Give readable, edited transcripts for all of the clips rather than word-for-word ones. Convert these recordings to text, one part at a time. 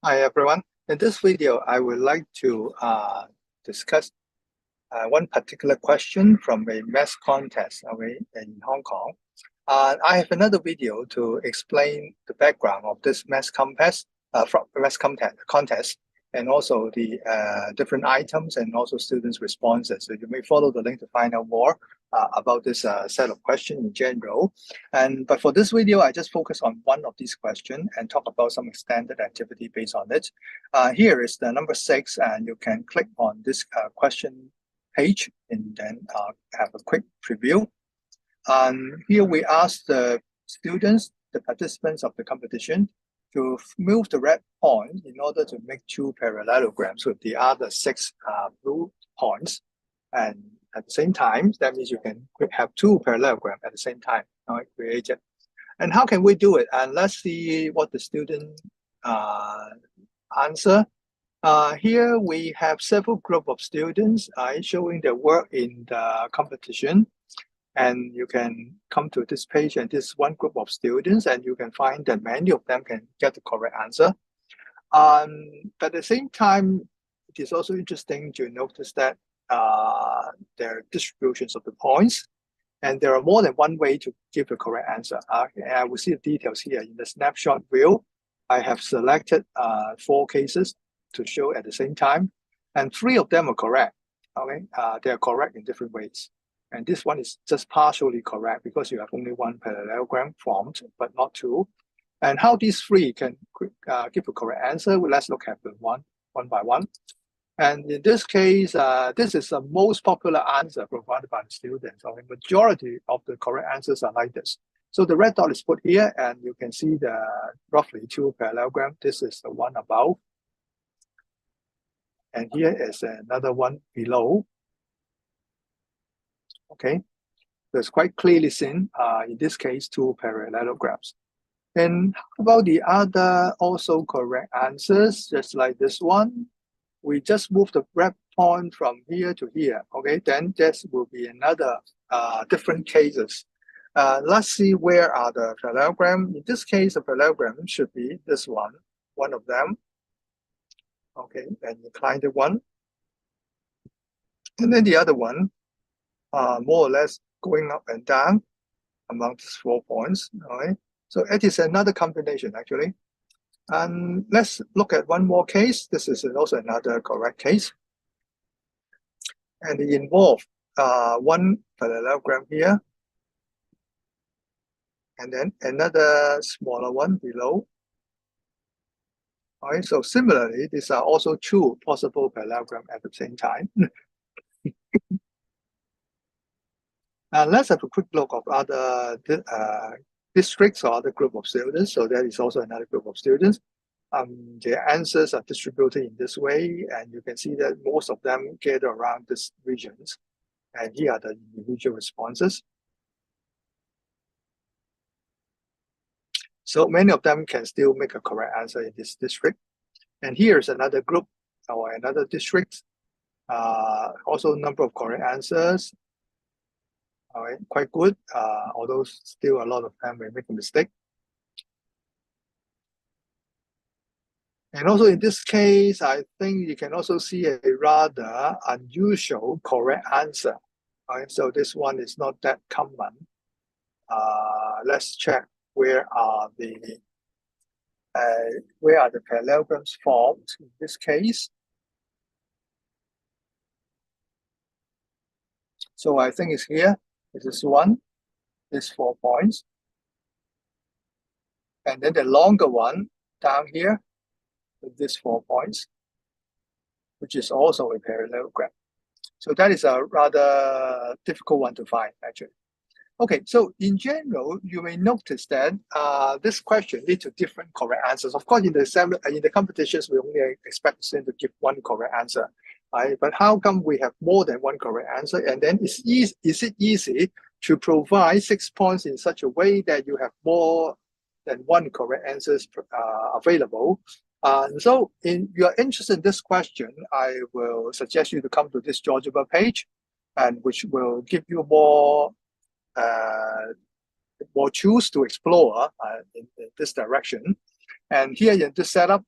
Hi everyone. In this video, I would like to discuss one particular question from a math contest in Hong Kong. I have another video to explain the background of this math contest and also the different items and also students' responses. So you may follow the link to find out more about this set of questions in general. But for this video, I just focus on one of these questions and talk about some extended activity based on it. Here is the number 6, and you can click on this question page and then have a quick preview. Here we ask the students, the participants of the competition, to move the red point in order to make 2 parallelograms with the other 6 blue points. And at the same time, that means you can have 2 parallelograms at the same time created. And how can we do it? And let's see what the student answer. Here we have several group of students showing their work in the competition. And you can come to this page and this one group of students, and you can find that many of them can get the correct answer. But at the same time, it is also interesting to notice that there are distributions of the points, and there are more than one way to give the correct answer. I will see the details here in the snapshot view. I have selected 4 cases to show at the same time, and 3 of them are correct. Okay, they are correct in different ways. And this one is just partially correct because you have only 1 parallelogram formed, but not 2. And how these 3 can give a correct answer, well, let's look at them one by one. And in this case, this is the most popular answer provided by the students. So the majority of the correct answers are like this. So the red dot is put here, and you can see the roughly 2 parallelogram. This is the one above. And here is another one below. Okay, so it's quite clearly seen, in this case, 2 parallelograms. And how about the other also correct answers, just like this one? We just move the red point from here to here, okay? Then this will be another different cases. Let's see where are the parallelogram. In this case, the parallelogram should be this one of them. Okay, and incline the one. And then the other one, more or less going up and down among these 4 points. All right, so it is another combination actually. And let's look at one more case. This is also another correct case, and it involves 1 parallelogram here, and then another smaller one below. All right, so similarly, these are also 2 possible parallelograms at the same time. Let's have a quick look of other districts or other group of students. So that is also another group of students. Their answers are distributed in this way, and you can see that most of them gather around these regions. And here are the individual responses. So many of them can still make a correct answer in this district. And here is another group or another district. Also number of correct answers. All right, quite good, although still a lot of them may make a mistake. And also in this case, I think you can also see a rather unusual correct answer. All right, so this one is not that common. Let's check where are the parallelograms formed in this case. So I think it's here. This is 1, this 4 points. And then the longer one down here with this 4 points, which is also a parallelogram. So that is a rather difficult one to find, actually. Okay, so in general, you may notice that this question leads to different correct answers. Of course, in the competitions, we only expect the student to give 1 correct answer. Right? But how come we have more than 1 correct answer? And then is it easy to provide 6 points in such a way that you have more than 1 correct answers available? So if you're interested in this question, I will suggest you to come to this GeoGebra page, and which will give you more tools to explore in this direction. And here in this setup,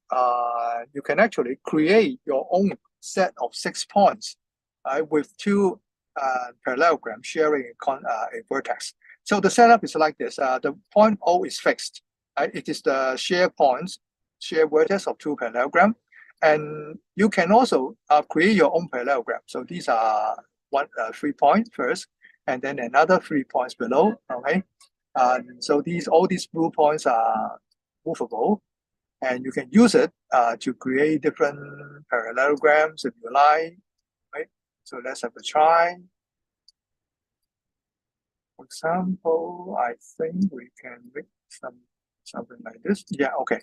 you can actually create your own set of 6 points with two parallelograms sharing a vertex. So the setup is like this. The point O is fixed. It is the share points, share vertex of two parallelograms. And you can also create your own parallelogram. So these are 3 points first, and then another 3 points below. Okay. So all these blue points are movable, and you can use it to create different parallelograms if you like. Right. So let's have a try. For example, I think we can make something like this. Yeah. Okay.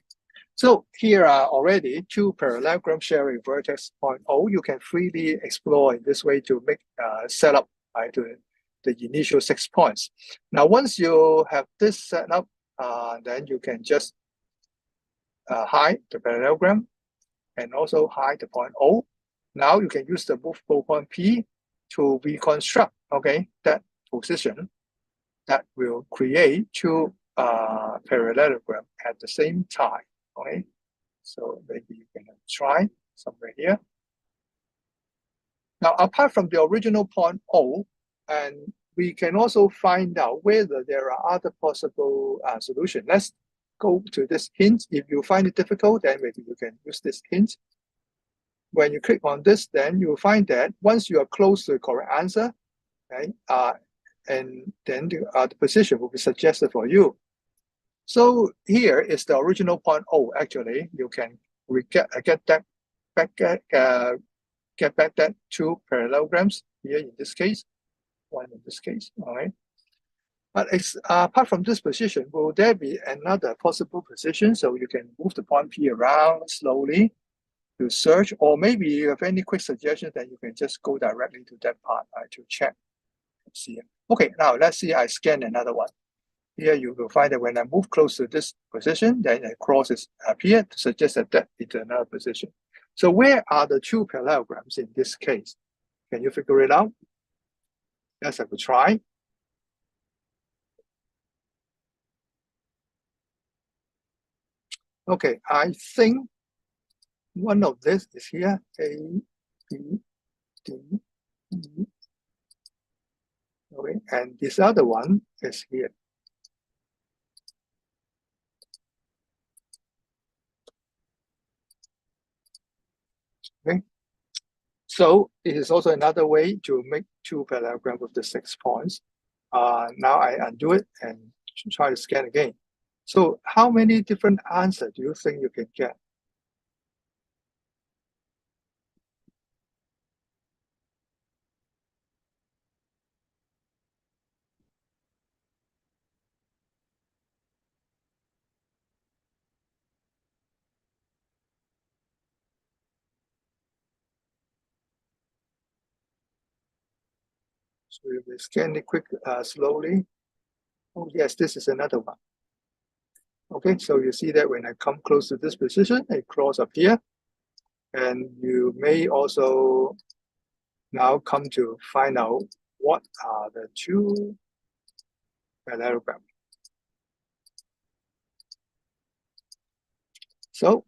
So here are already two parallelogram sharing vertex point O. You can freely explore in this way to make set up the initial 6 points. Now, once you have this set up, then you can just hide the parallelogram and also hide the point O. Now you can use the movable point P to reconstruct, okay, that position that will create two parallelogram at the same time. Okay, so maybe you can try somewhere here. Now, apart from the original point O, and we can also find out whether there are other possible solutions. Let's go to this hint. If you find it difficult, then maybe you can use this hint. When you click on this, then you will find that once you are close to the correct answer, okay, and then the position will be suggested for you. So here is the original point O. Actually, you can get back that two parallelograms here in this case, one in this case. All right. But apart from this position, will there be another possible position? So you can move the point P around slowly to search, or maybe you have any quick suggestions, then you can just go directly to that part to check. Let's see. Okay, now let's see. I scan another one. Here you will find that when I move close to this position, then a cross is appear to suggest that that is another position. So where are the two parallelograms in this case? Can you figure it out? Let's have a try. Okay, I think one of this is here, A, B, D, E. Okay, and this other one is here. Okay, so it is also another way to make two parallelograms with the 6 points. Now I undo it and try to scan again. So how many different answers do you think you can get? So we will scan it slowly. Oh yes, this is another one. Okay, so you see that when I come close to this position, a cross appear. And you may also now come to find out what are the two parallelograms. So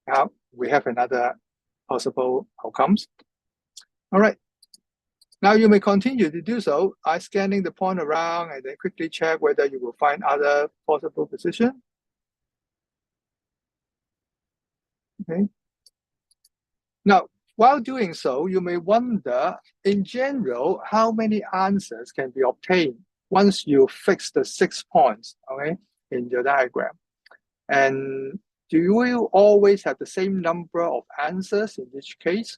now we have another possible outcomes. All right. Now you may continue to do so by scanning the point around and then quickly check whether you will find other possible position. Okay. Now, while doing so, you may wonder, in general, how many answers can be obtained once you fix the 6 points, okay, in your diagram. And do you always have the same number of answers in each case?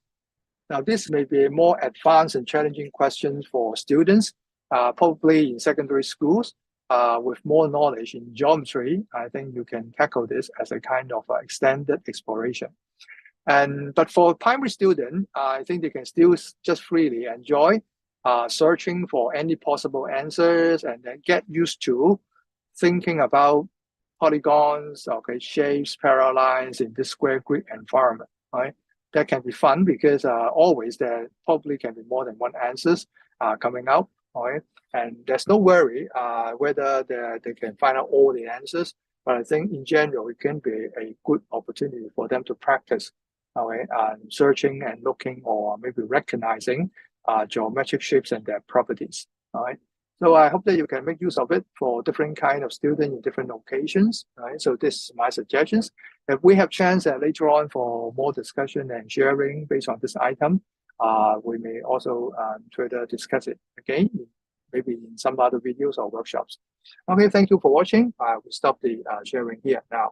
Now, this may be a more advanced and challenging question for students, probably in secondary schools, with more knowledge in geometry. I think you can tackle this as a kind of extended exploration. But for primary students, I think they can still just freely enjoy searching for any possible answers and then get used to thinking about polygons, okay, shapes, parallels in this square grid environment, right? That can be fun because always there probably can be more than one answers coming out, right? And there's no worry whether they can find out all the answers. But I think in general, it can be a good opportunity for them to practice, searching and looking, or maybe recognizing geometric shapes and their properties. All right. So I hope that you can make use of it for different kind of students in different locations. Right. So this is my suggestions. If we have chance later on for more discussion and sharing based on this item, we may also further discuss it again, maybe in some other videos or workshops. Okay, thank you for watching. I will stop the sharing here now.